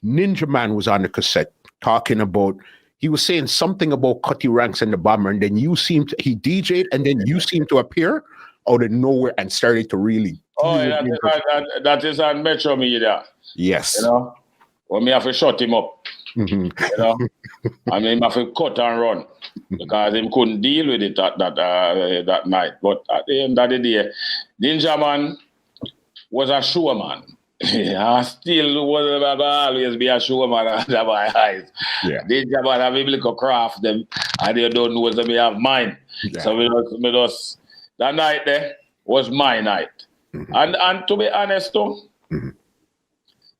Speaker 1: Ninja Man was on the cassette talking about, he was saying something about Cutty Ranks and the bomber, and then he DJ'd, and then you seemed to appear out of nowhere and started to really.
Speaker 2: Oh, yeah, that is on Metro Media.
Speaker 1: Yes.
Speaker 2: You know, well, me have to shut him up.
Speaker 1: Mm-hmm.
Speaker 2: You know, I mean, I have to cut and run because he couldn't deal with it that night. But at the end of the day, Ninja Man was a showman. I still was always be a showman under my eyes.
Speaker 1: Yeah.
Speaker 2: Ninja Man have biblical craft them, and they don't know that me have mine.
Speaker 1: Yeah.
Speaker 2: So me just that night there was my night.
Speaker 1: Mm-hmm.
Speaker 2: And to be honest though,
Speaker 1: mm-hmm.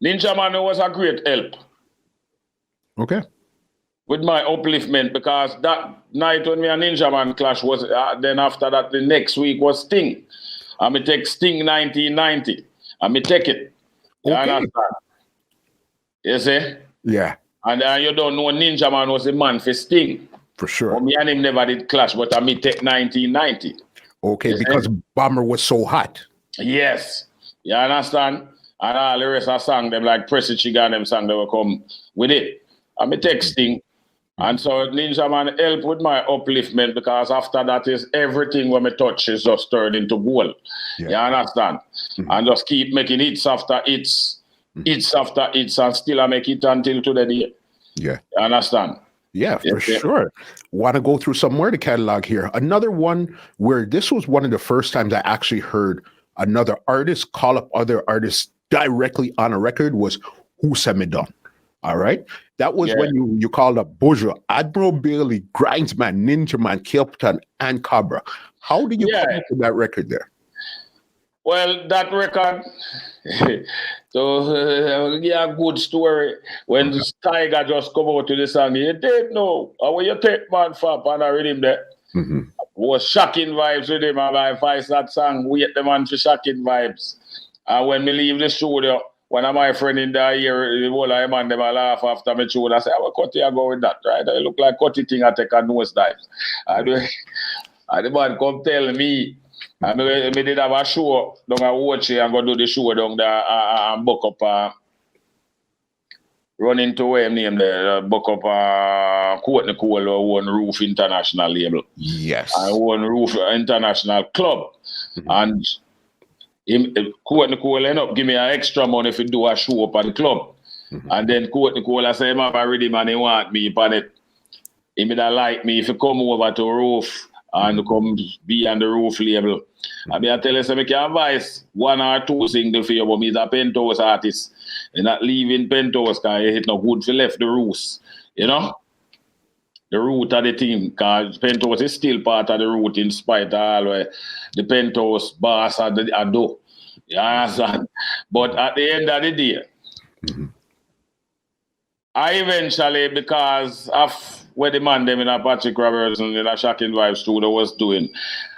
Speaker 2: Ninja Man was a great help.
Speaker 1: Okay.
Speaker 2: With my upliftment, because that night when me and Ninja Man clash was, then after that, the next week was Sting. And me take Sting 1990. And me take it. You understand? You see?
Speaker 1: Yeah.
Speaker 2: And you don't know Ninja Man was the man for Sting.
Speaker 1: For sure.
Speaker 2: But me and him never did clash, but I me take 1990.
Speaker 1: Okay,
Speaker 2: You
Speaker 1: because
Speaker 2: see?
Speaker 1: Bomber was so hot.
Speaker 2: Yes. You understand? And all the rest of song, them like Pressy Chigan, them song, they will come with it. And me texting. And so Ninja Man help with my upliftment, because after that is everything when me touch is just turned into gold.
Speaker 1: Yeah.
Speaker 2: You understand?
Speaker 1: Mm-hmm.
Speaker 2: And just keep making hits after hits, hits after hits, and still I make it until today.
Speaker 1: Yeah.
Speaker 2: You understand?
Speaker 1: Yeah, for sure. Want to go through some more of the catalog here. Another one where this was one of the first times I actually heard another artist call up other artists directly on a record was Who Sent Me Done. All right. That was when you called up Bourgeois, Admiral Bailey, Grindsman, Ninja Man, Kilpton, and Cabra. How did you come to that record there?
Speaker 2: Well, that record, so yeah, good story. When this Tiger just come out to the song, you didn't know. How you take man fap and I read him there.
Speaker 1: Mm-hmm.
Speaker 2: Was shocking vibes with him. And I voice that song, wait the man for shocking vibes. And when me leave the studio, one of my friends in the year, the whole of man, them a laugh after me tune. I say, "What Cutty I go with that, right? I look like Cutty thing I take a nose dive." And the man come tell me, and me did have a show down at Watch and go do the show down there and book up run into where him name there, book up Courtney Cole or One Roof International label.
Speaker 1: Yes.
Speaker 2: And One Roof International Club. Mm-hmm. And Courtney Cole end up give me an extra money if you do a show up at the club. Mm-hmm. And then Courtney Cole I say, "I'm already man, he want me upon it. He may not like me if you come over to Roof and come be on the Roof label." I mean, I tell you, so I can advise one or two singles for you, but me is a Penthouse artist. You're not leaving Penthouse because it's not good for left the roots, you know? The root of the team, because Penthouse is still part of the root in spite of all the Penthouse boss are do. You understand? But at the end of the day, I eventually, because of what the man them in a Patrick Robertson in a Shocking Vibes studio was doing,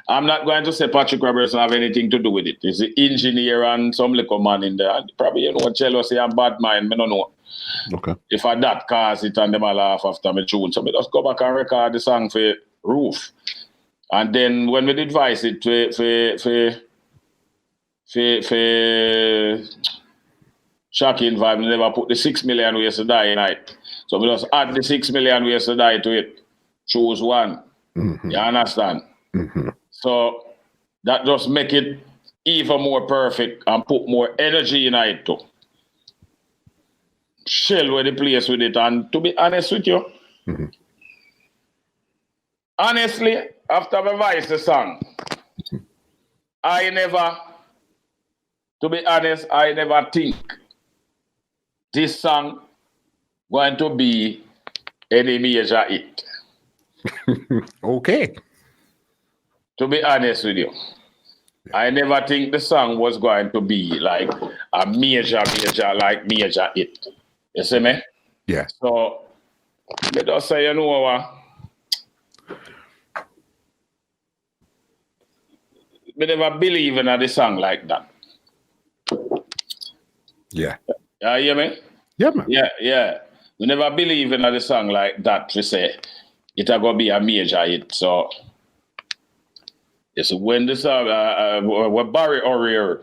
Speaker 2: I'm not going to say Patrick Robertson have anything to do with it. He's the engineer and some little man in there. And probably, you know, jealousy and bad mind, I don't know.
Speaker 1: Okay.
Speaker 2: If I that cause it and them a laugh after me tune. So me just go back and record the song for Roof. And then when we did voice it for Shocking Vibe, we never put the 6 million ways to die in it. So we just add the 6 million ways to die to it. Choose one. Mm-hmm. You understand? Mm-hmm. So that just make it even more perfect and put more energy in it too. Shell with the place with it. And to be honest with you, honestly, after my voice the song, I never, to be honest, I never think this song going to be any major hit.
Speaker 1: Okay.
Speaker 2: To be honest with you, I never think the song was going to be like a major hit. You see me?
Speaker 1: Yeah.
Speaker 2: So, let us say, you know what? I never believe in the song like that.
Speaker 1: Yeah.
Speaker 2: You hear me?
Speaker 1: Yeah, man.
Speaker 2: Yeah. We never believe in the song like that to say it's going to be a major hit. So, yes, when the song, what Barry O'Reilly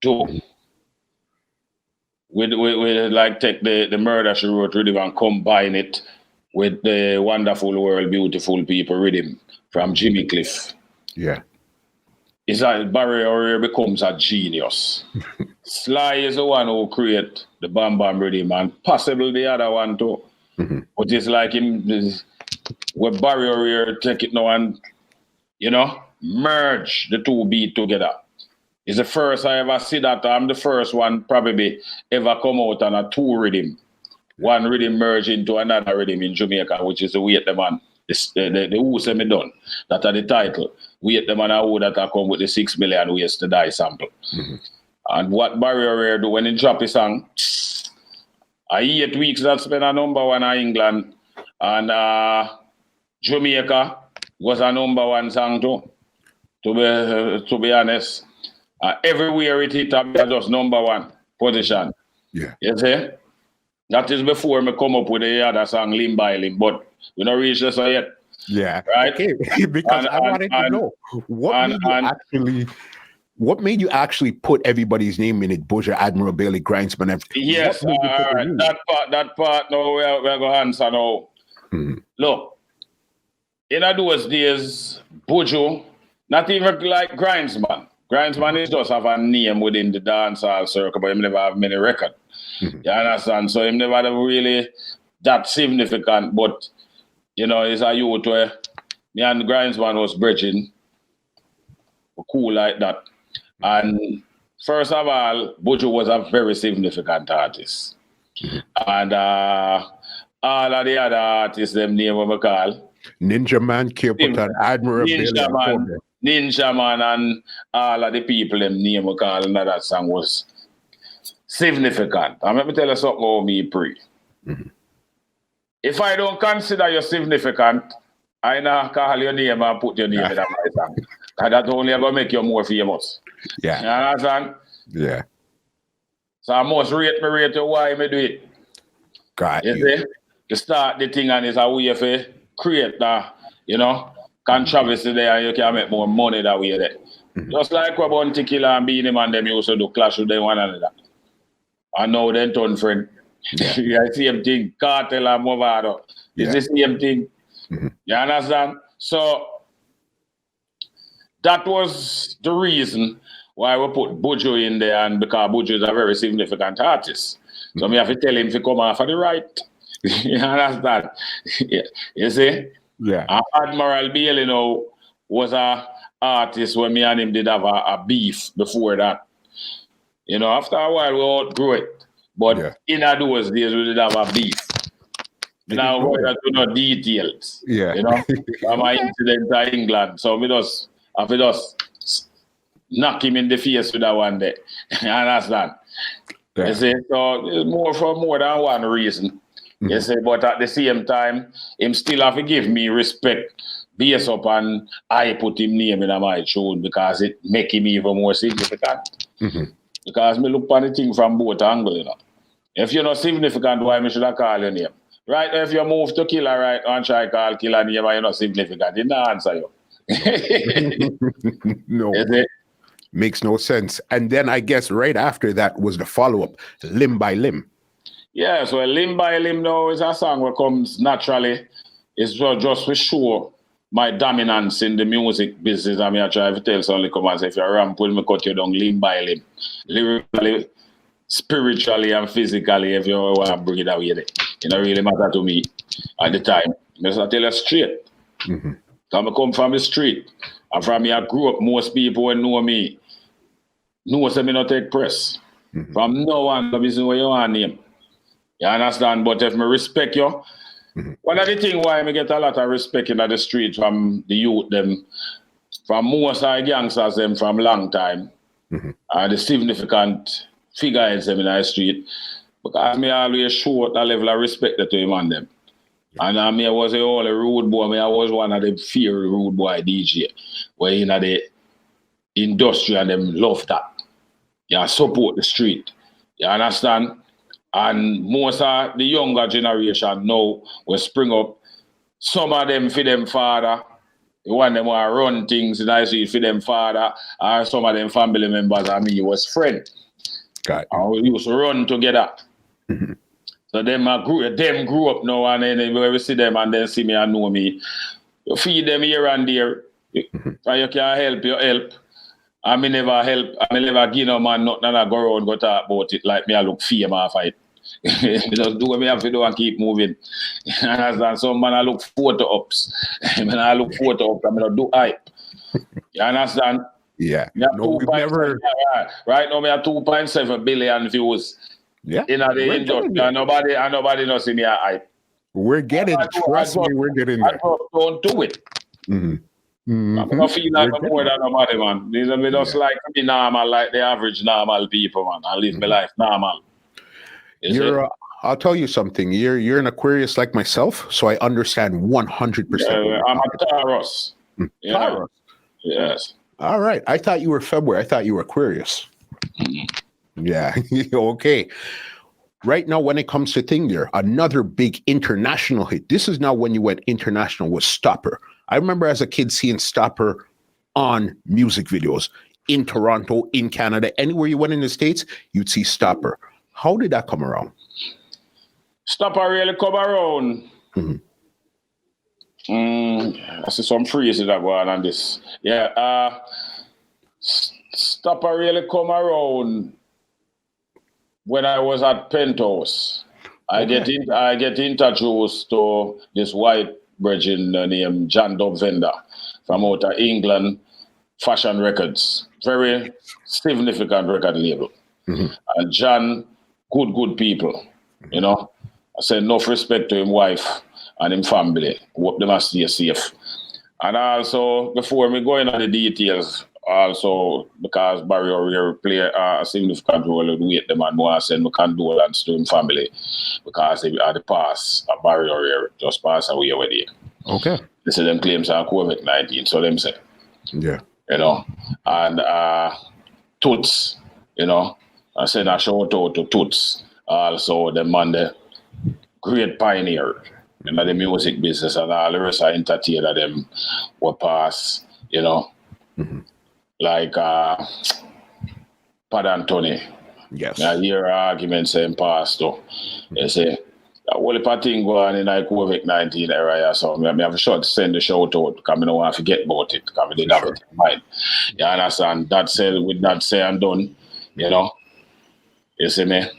Speaker 2: do, we like take the murder she wrote rhythm and combine it with the wonderful world, beautiful people rhythm from Jimmy Cliff.
Speaker 1: Yeah.
Speaker 2: It's like Barry O'Reilly becomes a genius. Sly is the one who create the Bam Bam rhythm and possibly the other one too.
Speaker 1: Mm-hmm.
Speaker 2: But it's like him, with Barry O'Reilly take it now and, merge the two beat together. It's the first I ever see that. I'm the first one probably ever come out on a two rhythm. One rhythm merge into another rhythm in Jamaica, which is the Wait the Man. The Who Say Me Done. That are the title. Wait the Man and Who that are come with the 6 million ways to die sample.
Speaker 1: Mm-hmm.
Speaker 2: And what Barry O'Reilly do when he drop his song, 8 weeks that's been a number one in England. And Jamaica was a number one song too. To be honest. Everywhere it hit up, just number one position.
Speaker 1: Yeah.
Speaker 2: You see? That is before me come up with the other song, Limb by Limb, but we don't reach this yet.
Speaker 1: Yeah.
Speaker 2: Right?
Speaker 1: Okay. Because I wanted to know what made you actually put everybody's name in it, Buju, Admiral Bailey, Grindsman, everything.
Speaker 2: Yes, all right. That part now we're going to answer now.
Speaker 1: Mm-hmm.
Speaker 2: Look, in those days, Buju, not even like Grindsman. Grindsman is just have a name within the dancehall circle, but he never have many records.
Speaker 1: Mm-hmm.
Speaker 2: You understand? So he never have really that significant, but it's a youth where me and Grindsman was bridging, cool like that. And first of all, Buju was a very significant artist. Mm-hmm. And all of the other artists, them name what we call
Speaker 1: Ninja Man, Capotan, Admiral
Speaker 2: Ninja
Speaker 1: Bailey,
Speaker 2: Man. Ninja Man and all of the people them name we call in that song was significant. And let me tell you something about me, Pre.
Speaker 1: Mm-hmm.
Speaker 2: If I don't consider you significant, I not call your name and put your name in that my song. And that only ever make you more famous.
Speaker 1: Yeah.
Speaker 2: You understand?
Speaker 1: Yeah.
Speaker 2: So I must rate you why me do it.
Speaker 1: Got
Speaker 2: you. See? You start the thing and it's a way for create that, controversy there and you can make more money that way there. Mm-hmm. Just like what Bounty Killer and Beenie Man them used to do clash with them one another. And now they turn friend. Yeah. Same thing. Cartel and Movado. It's the same thing.
Speaker 1: Mm-hmm.
Speaker 2: You understand? So that was the reason why we put Buju in there, and because Buju is a very significant artist. So me have to tell him to come off of the right. You understand? Yeah. You see?
Speaker 1: Yeah.
Speaker 2: Admiral Bailey was a artist when me and him did have a beef before that. After a while we outgrew it. But in those days we did have a beef. Now we don't know details.
Speaker 1: Yeah.
Speaker 2: From my incident in England. So we just have to just knock him in the face with that one day. You understand? Yeah. You see? So it's more for more than one reason. Mm-hmm. You see, but at the same time, him still have to give me respect based upon I put him name in my tune because it make him even more significant.
Speaker 1: Mm-hmm.
Speaker 2: Because me look upon the thing from both angles, If you're not significant, why me should I call your name? Right? If you move to Killer right and try call Killer name and you're not significant, he not answer you.
Speaker 1: No. Makes no sense. And then I guess right after that was the follow-up, Limb by Limb.
Speaker 2: Yeah, so Limb by Limb now is a song that comes naturally. It's just to show my dominance in the music business. I mean, I try to tell somebody, come and say, if you're ramp with me, cut you down limb by limb. Lyrically, spiritually, and physically, if you want to bring it away, it don't really matter to me at the time. I tell you straight.
Speaker 1: Mm-hmm.
Speaker 2: I come from the street. And from me, I grew up, most people will know me. Know say me not take press. From no one, the reason why you want name. You understand? But if me respect you, one of the things why I get a lot of respect in the street from the youth, them, from most of the gangsters, them from long time, and the significant figures them in the street, because me always show that level of respect to him and them. And me I was a rude boy, me I was one of the fear rude boy DJ, where in the industry and them love that. You support the street. You understand? And most of the younger generation now will spring up. Some of them for them father. The one them want to run things in the street for them father. Or some of them family members and me was friend. And we used to run together. So them grew up now, and then when we see them and then see me and know me, you feed them here and there. And you can help, you help. I me never help. I me never give no man nothing and I go around go talk about it like me I look fame off it. Just do what me have to do and keep moving. And some man I look photo ups. When I look photo ups, I mean I do hype. You understand?
Speaker 1: Yeah. No, we've never.
Speaker 2: Right now, me have 2.7 billion views.
Speaker 1: Yeah.
Speaker 2: In the industry, and nobody knows see me at hype.
Speaker 1: We're getting. Trust me, we're getting there.
Speaker 2: Don't do it. I'm not feeling like I'm more than nobody, man. These are just like me normal, like the average normal people, man. I live my life normal.
Speaker 1: I'll tell you something. You're an Aquarius like myself, so I understand 100%.
Speaker 2: I'm a Taurus.
Speaker 1: Taurus.
Speaker 2: Yes.
Speaker 1: All right. I thought you were February. I thought you were Aquarius. Yeah. Okay. Right now, when it comes to thing there, another big international hit. This is now when you went international was Stopper. I remember as a kid seeing Stopper on music videos in Toronto, in Canada, anywhere you went in the States, you'd see Stopper. How did that come around?
Speaker 2: Stopper really come around. I see some phrases that go on this. Yeah. Stopper really come around when I was at Penthouse. I get introduced to this white virgin named John Dub Venda from out of England, Fashion Records. Very significant record label. And John, good people, you know. I said enough respect to him wife and him family. Hope they must stay safe. And also, before me go into the details, also because Barry O'Reilly play a significant role in weight them and more I said no condolence to him family because they at the pass Barry O'Reilly just passed away with it.
Speaker 1: Okay.
Speaker 2: They say them claims are COVID-19, so them say.
Speaker 1: Yeah.
Speaker 2: You know. And Toots, you know, I said a shout out to Toots. Also the man the great pioneer in the music business and all the rest of entertainer them were pass, you know. Like Pat Anthony.
Speaker 1: Yes.
Speaker 2: I hear arguments saying past though. They say that whole thing go on in the COVID-19 era, so I have to send the shout out because I don't want to forget about it because I didn't have it in mind. You understand? That said, with that said and done, you know, you see me?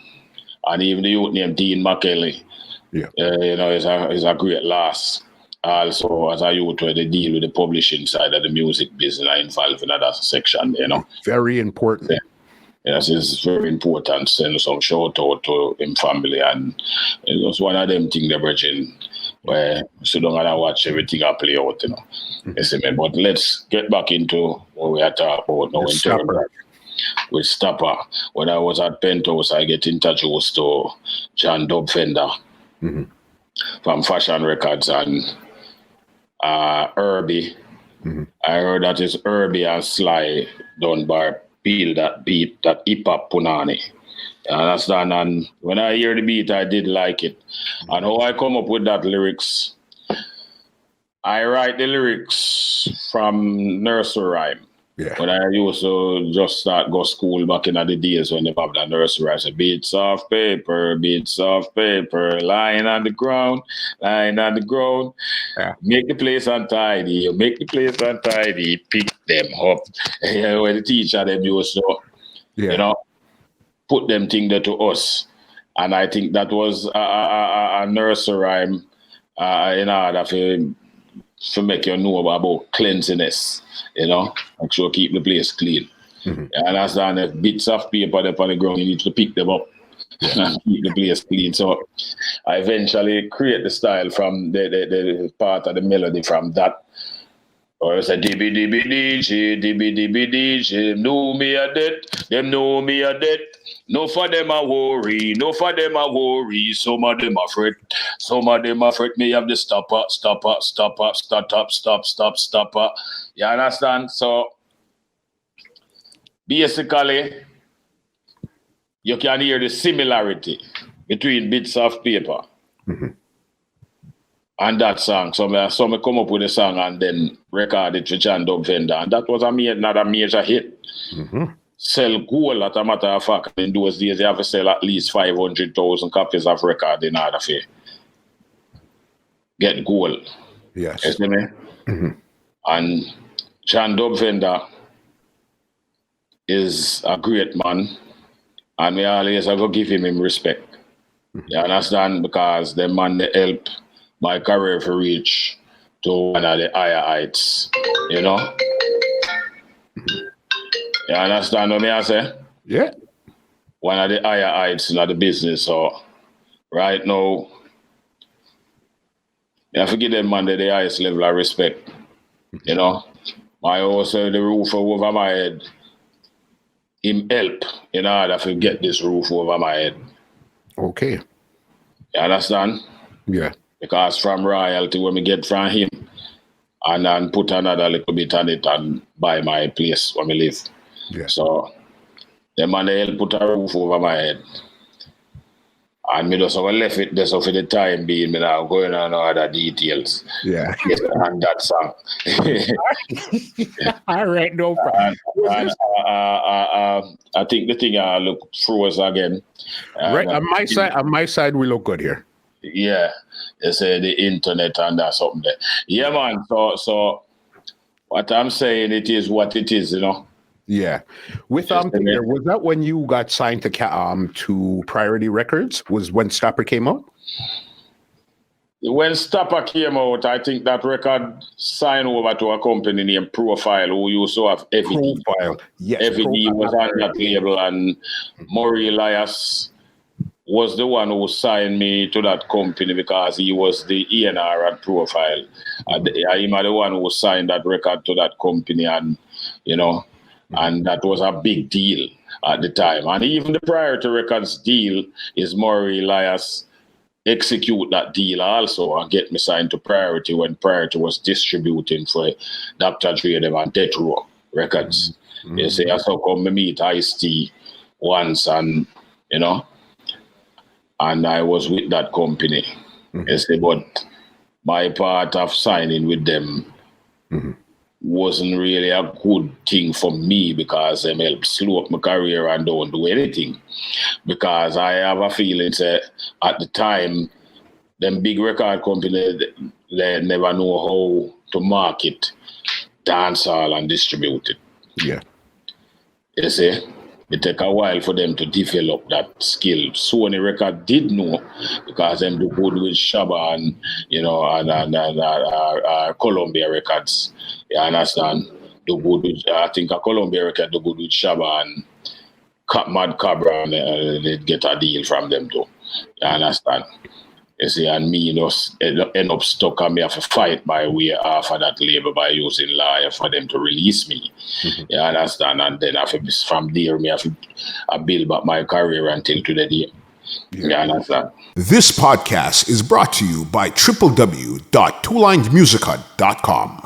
Speaker 2: And even the youth named Dean McKelly, you know, is a great loss. Also, as a youth, where they deal with the publishing side of the music business, I involved in that section, you know.
Speaker 1: Very important.
Speaker 2: Yes, it's very important. Send some shout out to him family, and it was one of them things, the virgin, where you don't gotta watch everything I play out, you know. You see me? But let's get back into what we are talking about now. With Stopper. When I was at Penthouse, I get introduced to John Dub Venda from Fashion Records and Herbie. I heard that it's Herbie and Sly done by Peel that beat, that hip hop punani. You understand? And when I hear the beat, I did like it. And how I come up with that lyrics, I write the lyrics from nursery rhyme.
Speaker 1: Yeah.
Speaker 2: When I used to just start go school back in the days when they have the nursery, I said, beats of paper, lying on the ground.
Speaker 1: Yeah.
Speaker 2: Make the place untidy, pick them up. When the teacher them used to, you know, put them thing there to us. And I think that was a nursery rhyme in order for to make you know about cleanliness, make sure keep the place clean. And that's done. If bits of paper up on the ground, you need to pick them up and keep the place clean. So I eventually create the style from the part of the melody from that. Or it's a dibby dibby DJ, dibby dibby DJ, know me a dead, them know me a dead. No for them a worry, no for them a worry. Some of them afraid, me have the stopper. You understand? So basically, you can hear the similarity between bits of paper and that song. So I come up with a song and then record it with John Dub Vendor. And that was another major hit. Sell gold, as a matter of fact. In those days, you have to sell at least 500,000 copies of record in order to get gold.
Speaker 1: Yes.
Speaker 2: You see me? And John Dub Vendor is a great man. And we always have to give him respect. You understand? Because the man they help my career to reach to one of the higher heights, You understand what I say?
Speaker 1: Yeah.
Speaker 2: One of the higher heights in the business. So right now, I forget them man the highest level of respect. My also the roof over my head. Him help in order to get this roof over my head.
Speaker 1: Okay.
Speaker 2: You understand?
Speaker 1: Yeah.
Speaker 2: Because from royalty, when we get from him, and then put another little bit on it and buy my place where we live.
Speaker 1: Yeah.
Speaker 2: So, the man help put a roof over my head. And me just left it there so for the time being, me now going on other details.
Speaker 1: Yeah.
Speaker 2: And that song.
Speaker 1: All right, no problem.
Speaker 2: I think the thing I look froze again.
Speaker 1: Right, on my side, we look good here.
Speaker 2: Yeah, they say the internet and that something there. Yeah, man. So what I'm saying, it is what it is,
Speaker 1: Yeah. With was that when you got signed to Priority Records? Was when Stopper came out?
Speaker 2: When Stopper came out, I think that record signed over to a company named Profile, who used to have everything.
Speaker 1: Profile, yes.
Speaker 2: Everything was on that label, and Maury Elias was the one who signed me to that company because he was the E&R at Profile. I'm the one who signed that record to that company, and and that was a big deal at the time. And even the Priority Records deal is Maury Elias execute that deal also and get me signed to Priority when Priority was distributing for Dr. Dre them and Death Row Records. They say, I saw come me meet Ice-T once and, and I was with that company. They say, but my part of signing with them wasn't really a good thing for me because they helped slow up my career and don't do anything. Because I have a feeling that at the time, them big record companies, they never know how to market dancehall and distribute it.
Speaker 1: Yeah.
Speaker 2: You see? It take a while for them to develop that skill. Sony Record did know because them do good with Shabba and Columbia Records. You understand? Do good with, I think a Columbia Record do good with Shabba and Mad Cabra, and they get a deal from them too. You understand? You see, and me end up stuck and me have to fight my way off of that label by using lawyer for them to release me. You understand? And then from there, me have to build back my career until today. You understand?
Speaker 1: This podcast is brought to you by www.twolinedmusichut.com.